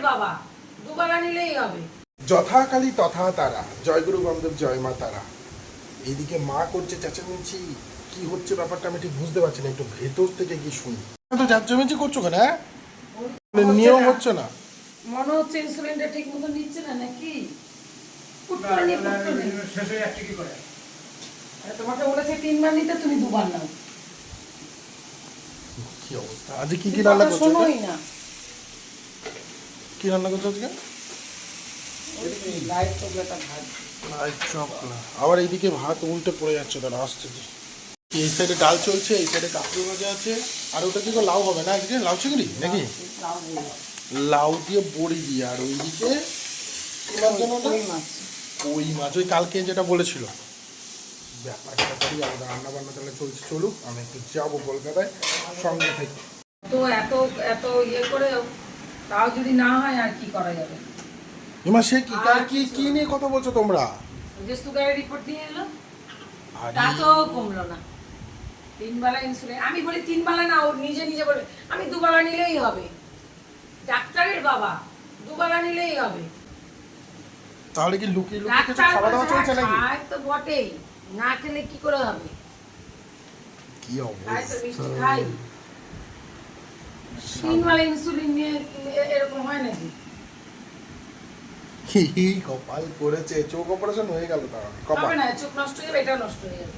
বাবা, দুবেলা নিলেই হবে। যথাকালী তথা তারা, জয় গুরু বামদেব, জয় মা তারা। এইদিকে মা করছে চেঁচামেচি, কি হচ্ছে ব্যাপারটা আমি ঠিক বুঝতে পারছি না, একটু ভেতর থেকে কি শুনি। তো চেঁচামেচি করছো কেন? হ্যাঁ, নিয়ম হচ্ছে না মনে হচ্ছে ইনসুলিনটা ঠিক মতো নিচ্ছে না নাকি? তোমাকে বলেছে 3 বার নিতে, তুমি 2 বার নাও। কি অবস্থা? আজকে কি কি রান্না করছো? শোনোই না। কি রান্না করছো আজকে? লাইট চকলেটটা ভাত। লাইট চকলা। আবার এইদিকে ভাত উল্টে পড়ে যাচ্ছে, তারা আসতে দি। এই সাইডে ডাল চলছে, এই সাইডে কাঁকড়ি ভাজা আছে, আর ওটা কি লাউ হবে না আজকে? লাউ চিংড়ি নাকি? লাউ দিয়ে বড়ি দিয়ে, আর ওইদিকে কই মাছ, ওই কালকে যেটা বলেছিল। ব্যাপারটা করি, আমাদের রান্না বান্না তাহলে চলছে, চলুক। আমি একটু যাবো কলকাতায়, সঙ্গে থেকে। তো এত এত ইয়ে করে তাও যদি না হয় আর কি করা যাবে? হিমা, সে কি কি কি নিয়ে কথা বলছো তোমরা? যে সুগারের রিপোর্ট নিয়ে এলো, তা তো কমলো না। 3 বেলা ইনসুলিন, আমি বলি 3 বেলা না, ও নিজে নিজে বলে আমি 2 বেলা নিলেই হবে। ডাক্তারের বাবা, 2 বেলা নিলেই হবে। তাহলে কি লুকিয়ে লুকিয়ে কিছু খাওয়া দাওয়া চলছে নাকি? খায় তো বটেই, না খেলে কি করে হবে? কি খায় তো মিষ্টি অবস্থা! খাই। 3 বেলা ইনসুলিন নিয়ে এরকম হয় নাকি? কি কপাল করেছে, চোখ অপারেশন হয়ে গেল তার কপাল। হবে না, চোখ নষ্ট হয়ে যাবে, এটাও নষ্ট হয়ে যাবে।